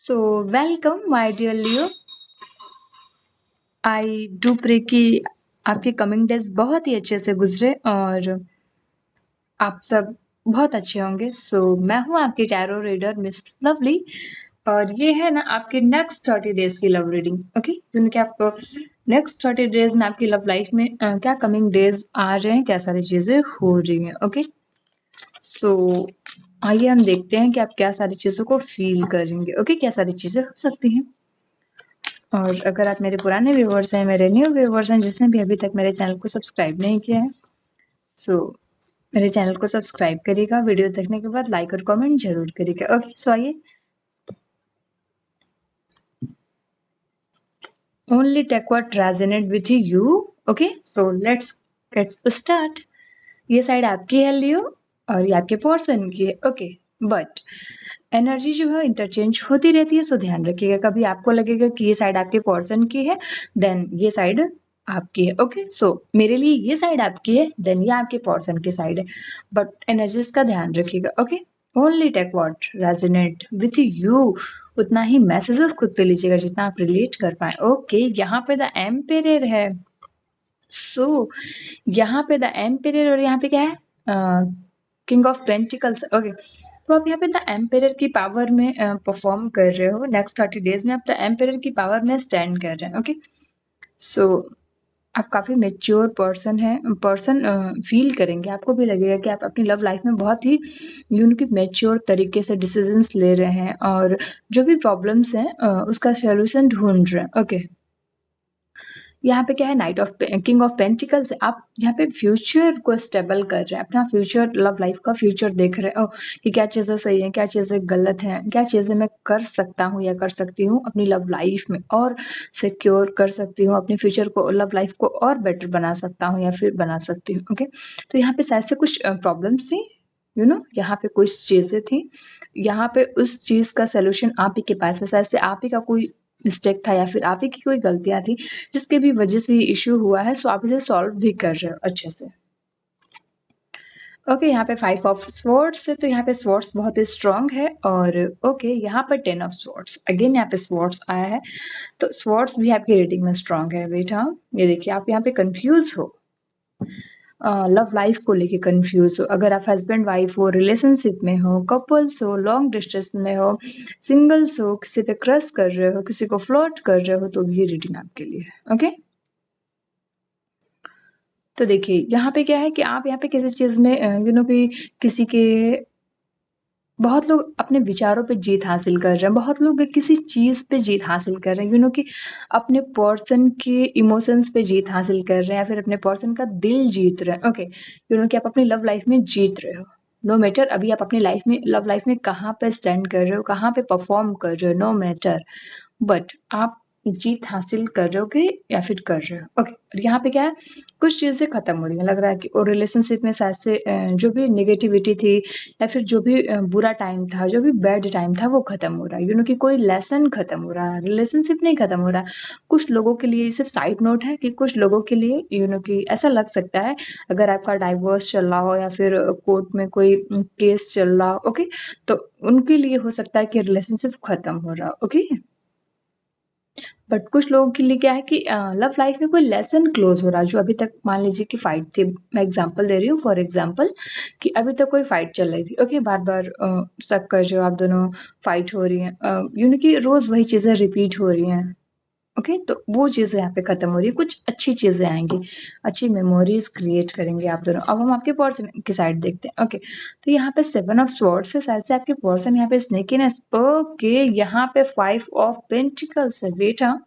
So welcome my dear Leo. I do pray कि आपके coming days बहुत ही अच्छे से गुजरे और आप सब बहुत अच्छे होंगे। मैं हूँ आपकी टैरो रीडर मिस लवली और ये है ना आपके नेक्स्ट 30 डेज की लव रीडिंग। ओके, क्योंकि आप नेक्स्ट 30 डेज में आपकी लव लाइफ में क्या कमिंग डेज आ रहे हैं, क्या सारी चीजें हो रही हैं। ओके, सो आइए हम देखते हैं कि आप क्या सारी चीजों को फील करेंगे। ओके, क्या सारी चीजें हो सकती हैं। और अगर आप मेरे पुराने व्यूवर्स हैं, मेरे न्यू व्यूवर्स हैं, जिसने भी अभी तक मेरे चैनल को सब्सक्राइब नहीं किया है, सो मेरे चैनल को सब्सक्राइब करिएगा। वीडियो देखने के बाद लाइक और कमेंट जरूर करिएगा। ओके, सो आइए, only take what resonate with you. Okay, so let's get start. ये साइड आपकी है लियो और ये आपके पर्सन की है। ओके, बट एनर्जी जो है इंटरचेंज होती रहती है, सो ध्यान रखिएगा। कभी आपको लगेगा कि ये साइड आपके पर्सन की है, देन ये साइड आपकी है। ओके, सो मेरे लिए ये साइड आपकी है, देन ये आपके पर्सन की साइड है, बट एनर्जीज का ध्यान रखिएगा। Okay, only take what resonate with you. उतना ही मैसेजेस खुद पे लीजिएगा जितना आप रिलेट कर पाए। ओके, यहाँ पे द एम्पेरर है। सो यहाँ पे द एम्पेरर और यहाँ पे क्या है, किंग ऑफ पेंटिकल्स। ओके, तो आप यहाँ पे द एम्पेरर की पावर में परफॉर्म कर रहे हो। नेक्स्ट 30 डेज में आप द एम्पेरर की पावर में स्टैंड कर रहे हैं। ओके, सो आप काफी मेच्योर पर्सन फील करेंगे। आपको भी लगेगा कि आप अपनी लव लाइफ में बहुत ही यूनिक मैच्योर तरीके से डिसीजंस ले रहे हैं और जो भी प्रॉब्लम्स हैं उसका सोल्यूशन ढूंढ रहे हैं। ओके, यहाँ पे क्या है, night of king of pentacles. आप यहाँ पे फ्यूचर को स्टेबल कर रहे हैं, अपना फ्यूचर, लव लाइफ का फ्यूचर देख रहे हो कि क्या चीजें सही है, क्या चीजें गलत हैं, क्या चीजें मैं कर सकता हूँ या कर सकती हूँ अपनी लव लाइफ में और सिक्योर कर सकती हूँ अपने फ्यूचर को, लव लाइफ को और बेटर बना सकता हूँ या फिर बना सकती हूँ। ओके, तो यहाँ पे शायद से कुछ प्रॉब्लम्स थी, यहाँ पे कुछ चीजें थी, यहाँ पे उस चीज का सोल्यूशन आप ही के पास है। शायद से आप ही का कोई मिस्टेक था या फिर आप ही की कोई गलतियां थी जिसके भी वजह से ये इश्यू हुआ है। सो आप इसे सॉल्व भी कर रहे हो अच्छे से। ओके, यहाँ पे 5 ऑफ स्वॉर्ड्स है, तो यहाँ पे स्वॉर्ड्स बहुत ही स्ट्रांग है। और ओके, यहाँ पर 10 ऑफ स्वॉर्ड्स, अगेन यहाँ पे स्वॉर्ड्स आया है, तो स्वॉर्ड्स भी आपकी रीडिंग में स्ट्रांग है बेटा। ये देखिए, आप यहाँ पे कंफ्यूज हो, लव लाइफ को लेके कंफ्यूज हो। अगर आप हस्बैंड वाइफ हो, रिलेशनशिप में हो, कपल्स हो, लॉन्ग डिस्टेंस में हो, सिंगल्स हो, किसी पे क्रश कर रहे हो, किसी को फ्लर्ट कर रहे हो, तो ये रीडिंग आपके लिए है। ओके, तो देखिए यहाँ पे क्या है कि आप यहाँ पे किसी चीज में कि किसी के, बहुत लोग अपने विचारों पे जीत हासिल कर रहे हैं, बहुत लोग किसी चीज पे जीत हासिल कर रहे हैं, कि अपने पर्सन के इमोशंस पे जीत हासिल कर रहे हैं या फिर अपने पर्सन का दिल जीत रहे हैं। ओके, कि आप अपनी लव लाइफ में जीत रहे हो। नो मैटर अभी आप अपनी लाइफ में, लव लाइफ में कहाँ पे स्टैंड कर रहे हो, कहाँ पे परफॉर्म कर रहे हो, नो मैटर, बट आप जीत हासिल करोगे या फिर कर रहे हो। ओके, और यहाँ पे क्या है, कुछ चीजें खत्म हो रही है। लग रहा है कि और रिलेशनशिप में शायद से जो भी नेगेटिविटी थी या फिर जो भी बुरा टाइम था, जो भी बैड टाइम था, वो खत्म हो रहा है। कि कोई लेसन खत्म हो रहा है, रिलेशनशिप नहीं खत्म हो रहा है। कुछ लोगों के लिए सिर्फ साइड नोट है कि कुछ लोगों के लिए कि ऐसा लग सकता है, अगर आपका डाइवोर्स चल रहा हो या फिर कोर्ट में कोई केस चल रहा हो, ओके, तो उनके लिए हो सकता है कि रिलेशनशिप खत्म हो रहा हो। ओके, बट कुछ लोगों के लिए क्या है कि लव लाइफ में कोई लेसन क्लोज हो रहा है, जो अभी तक मान लीजिए कि फाइट थी। मैं एग्जांपल दे रही हूँ, फॉर एग्जांपल कि अभी तक कोई फाइट चल रही थी। ओके, बार बार शक कर रहे हो आप दोनों, फाइट हो रही है, कि रोज वही चीजें रिपीट हो रही हैं। ओके, तो वो चीजें यहाँ पे खत्म हो रही है, कुछ अच्छी चीजें आएंगी, अच्छी मेमोरीज क्रिएट करेंगे आप दोनों। अब हम आपके पर्सन की साइड देखते हैं। ओके, तो यहाँ पे 7 ऑफ स्वॉर्ड्स है, शायद से आपके पर्सन यहाँ पे स्नेकीनेस। ओके, यहाँ पे 5 ऑफ पेंटिकल्स है बेटा।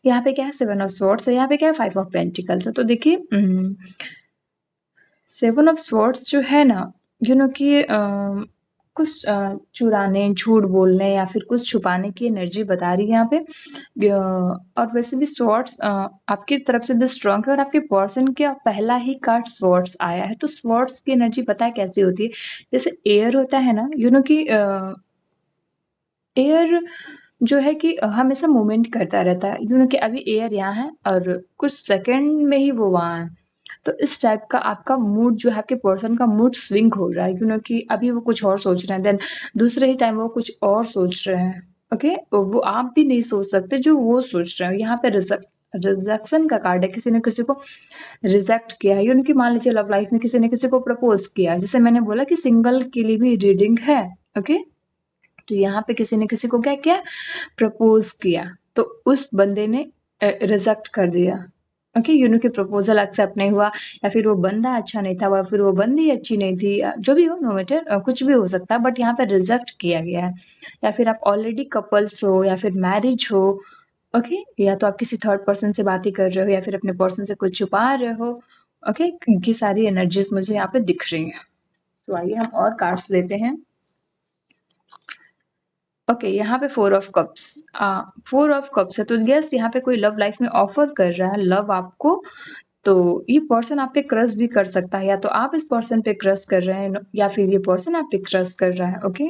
यहाँ पे क्या है, 7 ऑफ स्वॉर्ड्स है, यहाँ पे क्या है, 5 ऑफ पेंटिकल्स है। तो देखिए 7 ऑफ स्वॉर्ड्स जो है ना, कि कुछ चुराने, झूठ बोलने या फिर कुछ छुपाने की एनर्जी बता रही है यहाँ पे। और वैसे भी स्वॉर्ड्स आपकी तरफ से भी स्ट्रांग है और आपके पर्सन का पहला ही कार्ड स्वॉर्ड्स आया है। तो स्वॉर्ड्स की एनर्जी पता है कैसी होती है, जैसे एयर होता है ना, कि एयर जो है कि हमेशा मूवमेंट करता रहता है। कि अभी एयर यहाँ है और कुछ सेकंड में ही वो वहाँ है। तो इस टाइप का आपका मूड जो है, आपके पर्सन का मूड स्विंग हो रहा है, कि अभी वो कुछ और सोच रहे हैं, देन दूसरे ही टाइम वो कुछ और सोच रहे हैं। ओके, वो आप भी नहीं सोच सकते जो वो सोच रहे हैं। यहाँ पे रिजेक्शन का कार्ड है, किसी ने किसी को रिजेक्ट किया है, उनकी मान लीजिए लव लाइफ में किसी ने किसी को प्रपोज किया, जैसे मैंने बोला कि सिंगल के लिए भी रीडिंग है। ओके, तो यहाँ पे किसी ने किसी को क्या किया, प्रपोज किया, तो उस बंदे ने रिजेक्ट कर दिया। ओके, की प्रपोजल एक्सेप्ट नहीं हुआ, या फिर वो बंदा अच्छा नहीं था, या फिर वो बंदी अच्छी नहीं थी, जो भी हो, नो मैटर, कुछ भी हो सकता है, बट यहाँ पे रिजेक्ट किया गया है। या फिर आप ऑलरेडी कपल्स हो, या फिर मैरिज हो। ओके, या तो आप किसी थर्ड पर्सन से बात ही कर रहे हो, या फिर अपने पर्सन से कुछ छुपा रहे हो। ओके, ये सारी एनर्जीज मुझे यहाँ पे दिख रही हैं। सो आइए हम और कार्ड्स लेते हैं। ओके, यहाँ पे 4 ऑफ कप्स, 4 ऑफ कप्स है, तो यस, यहाँ पे कोई लव लाइफ में ऑफर कर रहा है लव आपको। तो ये पर्सन आप पे क्रश भी कर सकता है, या तो आप इस पर्सन पे क्रश कर रहे हैं, या फिर ये पर्सन आप पे क्रश कर रहा है। ओके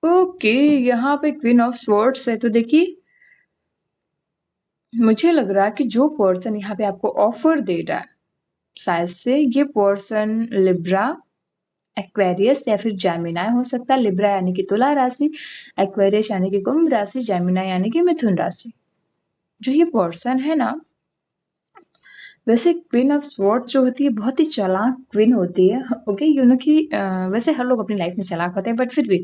ओके, यहाँ पे क्वीन ऑफ स्वॉर्ड्स है, तो देखिए मुझे लग रहा है कि जो पर्सन यहाँ पे आपको ऑफर दे रहा है, शायद से ये पर्सन लिब्रा, एक्वेरियस या फिर जेमिनाई हो सकता है। लिब्रा यानी कि तुला राशि, एक्वेरियस यानी कि कुंभ राशि, जेमिनाई यानी कि मिथुन राशि। जो ये पर्सन है ना, वैसे क्वीन ऑफ स्वॉर्ड जो होती है बहुत ही चालाक क्वीन होती है। ओके, कि वैसे हर लोग अपनी लाइफ में चालाक होते हैं, बट फिर भी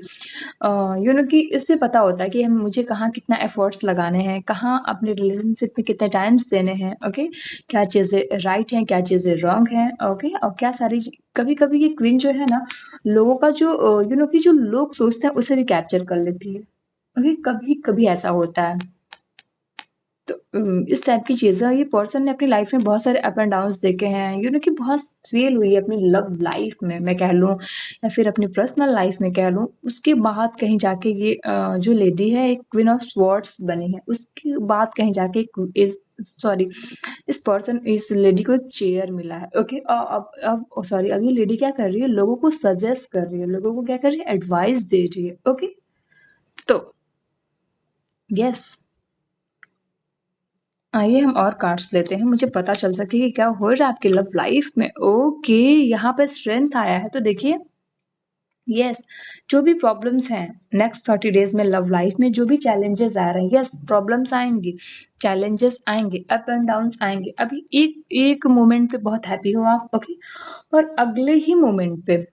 कि इससे पता होता है कि हम मुझे कहाँ कितना एफर्ट्स लगाने हैं, कहाँ अपने रिलेशनशिप में कितने टाइम्स देने हैं। ओके, क्या चीज़ें राइट हैं, क्या चीज़ें रॉन्ग हैं। ओके, और क्या सारी कभी कभी ये क्वीन जो है ना, लोगों का जो कि जो लोग सोचते हैं उसे भी कैप्चर कर लेती है। ओके, कभी कभी ऐसा होता है। तो इस टाइप की चीज़ें, ये पर्सन ने अपनी लाइफ में बहुत सारे अप एंड डाउन्स देखे हैं, कि बहुत फेल हुई है अपनी लव लाइफ में, मैं कह लूँ, या फिर अपनी पर्सनल लाइफ में कह लूँ। उसके बाद कहीं जाके ये जो लेडी है एक क्वीन ऑफ स्वॉर्ड्स बनी है, उसके बाद कहीं जाके सॉरी, इस लेडी को एक चेयर मिला है। ओके, अब सॉरी, अब ये लेडी क्या कर रही है, लोगों को सजेस्ट कर रही है, लोगों को क्या कर रही है, एडवाइस दे रही है। ओके, तो यस, आइए हम और कार्ड्स लेते हैं, मुझे पता चल सके कि क्या हो रहा है आपकी लव लाइफ में। ओके, यहाँ पे स्ट्रेंथ आया है, तो देखिए यस, जो भी प्रॉब्लम्स हैं नेक्स्ट 30 डेज में लव लाइफ में, जो भी चैलेंजेस आ रहे हैं, यस, प्रॉब्लम्स आएंगी, चैलेंजेस आएंगे, अप एंड डाउन्स आएंगे। अभी एक एक मोमेंट पे बहुत हैप्पी हो आप, ओके, और अगले ही मोमेंट पे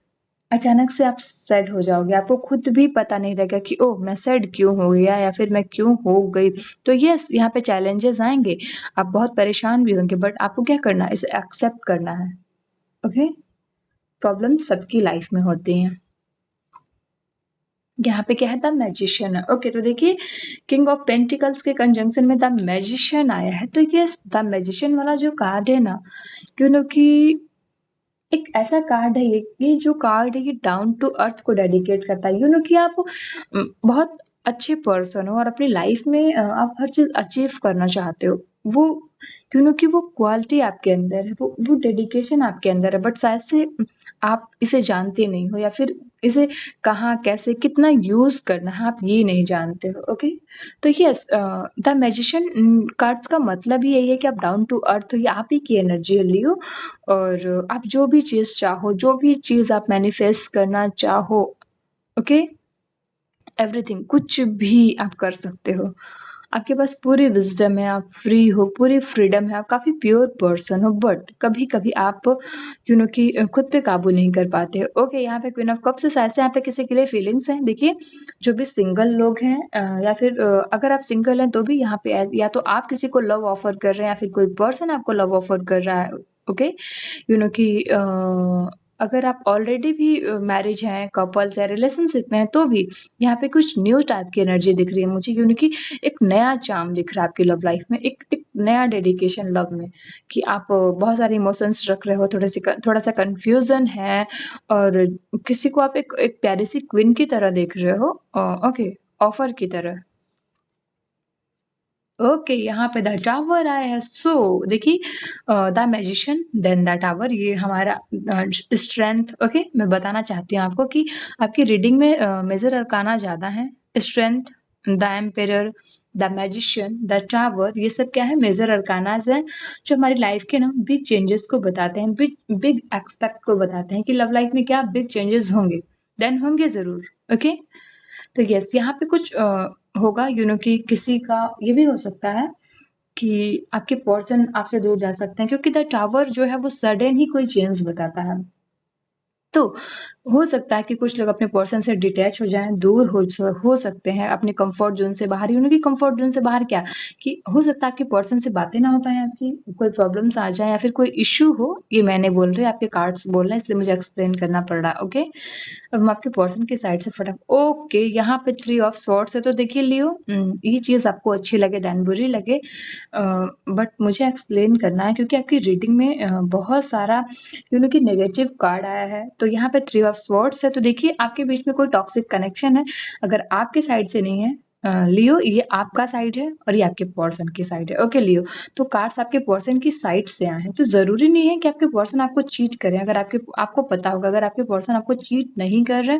अचानक से आप सैड हो जाओगे, आपको खुद भी पता नहीं रहेगा कि ओह मैं सैड क्यों हो गया, या फिर मैं क्यों हो गई। तो यस, यहाँ पे चैलेंजेस आएंगे, आप बहुत परेशान भी होंगे, बट आपको क्या करना है, इसे एक्सेप्ट करना है। ओके, प्रॉब्लम सबकी लाइफ में होती हैं। यहाँ पे क्या है, द मैजिशियन है। ओके, तो देखिए किंग ऑफ पेंटिकल्स के कंजंक्शन में द मैजिशियन आया है, तो यस, द मैजिशियन वाला जो कार्ड है ना, कि एक ऐसा कार्ड है, ये जो कार्ड है ये डाउन टू अर्थ को डेडिकेट करता है। कि आप बहुत अच्छे पर्सन हो और अपनी लाइफ में आप हर चीज अचीव करना चाहते हो, वो कि वो क्वालिटी आपके अंदर है, वो डेडिकेशन आपके अंदर है, बट शायद से आप इसे जानते नहीं हो, या फिर इसे कहाँ कैसे कितना यूज करना है आप ये नहीं जानते हो। ओके, तो यस, द मैजिशियन कार्ड्स का मतलब ही यही है कि आप डाउन टू अर्थ हो, ये आप ही की एनर्जी लियो, और आप जो भी चीज़ चाहो, जो भी चीज़ आप मैनिफेस्ट करना चाहो, ओके, एवरीथिंग, कुछ भी आप कर सकते हो। आपके पास पूरी विज़डम है, आप फ्री हो, पूरी फ्रीडम है, आप काफ़ी प्योर पर्सन हो, बट कभी-कभी आप कि खुद पे काबू नहीं कर पाते हो। ओके, यहाँ पे क्वीन ऑफ कप्स है, शायद से यहाँ पे किसी के लिए फीलिंग्स हैं। देखिए, जो भी सिंगल लोग हैं, या फिर अगर आप सिंगल हैं तो भी यहाँ पे या तो आप किसी को लव ऑफर कर रहे हैं, या फिर कोई पर्सन आपको लव ऑफर कर रहा है। ओके, कि अगर आप ऑलरेडी भी मैरिज हैं, कपल्स या रिलेशनशिप में हैं, तो भी यहाँ पे कुछ न्यू टाइप की एनर्जी दिख रही है मुझे, कि एक नया चार्म दिख रहा है आपकी लव लाइफ में, एक नया डेडिकेशन लव में, कि आप बहुत सारे इमोशंस रख रहे हो, थोड़ा सा कंफ्यूजन है, और किसी को आप एक प्यारी सी क्वीन की तरह देख रहे हो। ओके, ऑफर की तरह। ओके, यहाँ पे द टावर आया है, सो देखिए the magician then the tower, ये हमारा स्ट्रेंथ। ओके, मैं बताना चाहती हूँ आपको कि आपकी रीडिंग में मेजर अरकाना ज़्यादा है, strength, the emperor, the magician, the tower, ये सब क्या है, मेजर अरकानाज हैं जो हमारी लाइफ के ना बिग चेंजेस को बताते हैं, बिग बिग एक्सपेक्ट को बताते हैं कि लव लाइफ में क्या बिग चेंजेस होंगे, देन होंगे जरूर। ओके, तो यस यहाँ पे कुछ होगा कि किसी का ये भी हो सकता है कि आपके पर्सन आपसे दूर जा सकते हैं, क्योंकि द टावर जो है वो सडन ही कोई चेंज बताता है। तो हो सकता है कि कुछ लोग अपने पर्सन से डिटैच हो जाएं, दूर हो सकते हैं, अपने कंफर्ट जोन से बाहर। उनकी कंफर्ट जोन से बाहर क्या कि हो सकता है आपके पर्सन से बातें ना हो पाए, आपकी कोई प्रॉब्लम्स आ जाए या फिर कोई इश्यू हो। ये मैंने बोल रही, आपके कार्ड्स बोल रहे हैं, इसलिए मुझे एक्सप्लेन करना पड़ रहा है। ओके, अब हम आपके पर्सन की साइड से फटाफट, ओके यहाँ पे 3 ऑफ स्वॉर्ड्स है। तो देखिए लियो, ये चीज आपको अच्छी लगे दैन बुरी लगे, बट मुझे एक्सप्लेन करना है क्योंकि आपकी रीडिंग में बहुत सारा कि नेगेटिव कार्ड आया है। तो यहाँ पे 3 ऑफ स्वॉर्ड्स है। तो देखिए आपके बीच में कोई टॉक्सिक कनेक्शन है, अगर आपके साइड से नहीं है लियो, ये आपका साइड है और ये आपके पर्सन की साइड है। ओके लियो, तो कार्ड्स आपके पर्सन की साइड से आए हैं, तो जरूरी नहीं है कि आपके पर्सन आपको चीट करें। अगर आपको पता होगा, अगर आपके पर्सन आपको चीट नहीं कर रहे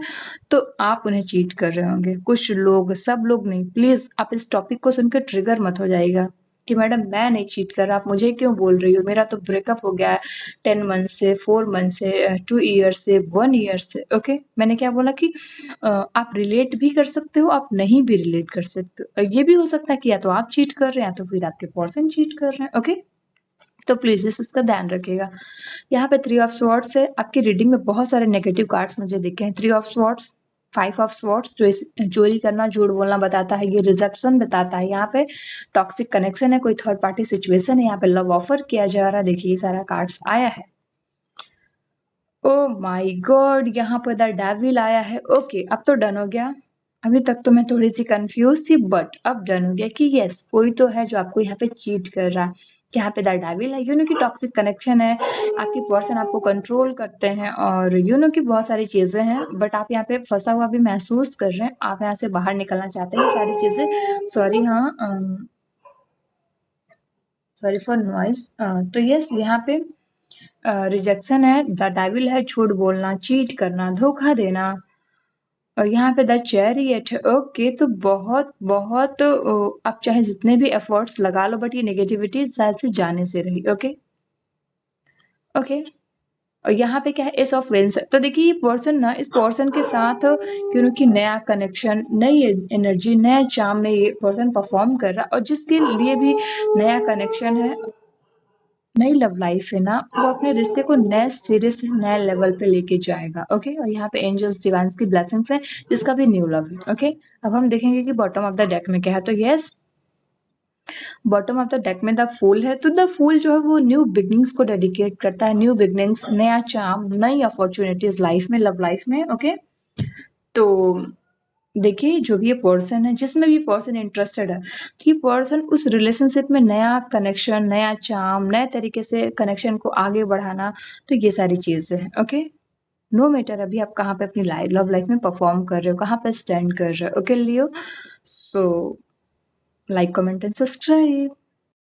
तो आप उन्हें चीट कर रहे होंगे। कुछ लोग, सब लोग नहीं। प्लीज आप इस टॉपिक को सुनकर ट्रिगर मत हो जाएगा कि मैडम मैं नहीं चीट कर रहा, आप मुझे क्यों बोल रही हो, मेरा तो ब्रेकअप हो गया है 10 मंथ से, 4 मंथ से, 2 ईयर से, 1 ईयर से। ओके, मैंने क्या बोला कि आप रिलेट भी कर सकते हो, आप नहीं भी रिलेट कर सकते हो। ये भी हो सकता है कि या तो आप चीट कर रहे हैं या तो फिर आपके पर्सन चीट कर रहे हैं। ओके, तो प्लीज इसका ध्यान रखिएगा। यहाँ पे 3 ऑफ स्वॉर्ड्स है। आपकी रीडिंग में बहुत सारे नेगेटिव कार्ड्स मुझे दिखे हैं। 3 ऑफ स्वॉर्ड्स, 5 ऑफ स्वॉर्ड्स जो चोरी करना, झूठ बोलना बताता है, ये रिजेक्शन बताता है। यहाँ पे टॉक्सिक कनेक्शन है, कोई थर्ड पार्टी सिचुएशन है, यहाँ पे लव ऑफर किया जा रहा है। देखिए ये सारा कार्ड्स आया है। ओ माय गॉड, यहाँ पर द डेविल आया है। ओके, अब तो डन हो गया। अभी तक तो मैं थोड़ी सी कंफ्यूज थी, बट अब डन हो गया कि यस कोई तो है जो आपको यहाँ पे चीट कर रहा है। यहाँ पे द डेविल है, कि टॉक्सिक कनेक्शन है, आपकी पर्सन आपको कंट्रोल करते हैं और कि बहुत सारी चीजें हैं, बट आप यहाँ पे फंसा हुआ भी महसूस कर रहे हैं, आप यहाँ से बाहर निकलना चाहते हैं। ये सारी चीजें, सॉरी, हाँ, सॉरी फॉर नॉइस। तो यस यहाँ पे रिजेक्शन है, द डेविल है, झूठ बोलना, चीट करना, धोखा देना, और यहाँ पे द चैरियट है। ओके, तो बहुत बहुत आप चाहे जितने भी एफर्ट्स लगा लो, बट ये नेगेटिविटी शायद से जाने से रही। ओके ओके, और यहाँ पे क्या है, एस ऑफ वेंस। तो देखिए ये पर्सन ना, इस पर्सन के साथ क्योंकि नया कनेक्शन, नई एनर्जी, नया चार्म में ये पर्सन परफॉर्म कर रहा है, और जिसके लिए भी नया कनेक्शन है, नई लव लाइफ है ना, वो अपने रिश्ते को नए सिरे से नए लेवल पे लेके जाएगा। ओके, और यहाँ पे एंजल्स डिवाइन्स की ब्लेसिंग्स है, जिसका भी न्यू लव है। ओके, अब हम देखेंगे कि बॉटम ऑफ द डेक में क्या है। तो yes, bottom of the deck में द फूल है। तो द फूल जो है वो न्यू बिगनिंग्स को डेडिकेट करता है, न्यू बिगनिंग्स, नया चार्म, नई अपॉर्चुनिटीज लाइफ में, लव लाइफ में। ओके, तो देखिए जो भी ये पर्सन है, जिसमें भी पर्सन इंटरेस्टेड है, कि पर्सन उस रिलेशनशिप में नया कनेक्शन, नया चार्म, नए तरीके से कनेक्शन को आगे बढ़ाना, तो ये सारी चीजें हैं। ओके, नो मैटर अभी आप कहाँ पे अपनी लव लाइफ में परफॉर्म कर रहे हो, कहाँ पे स्टैंड कर रहे हो। Okay Leo, so like, comment and subscribe.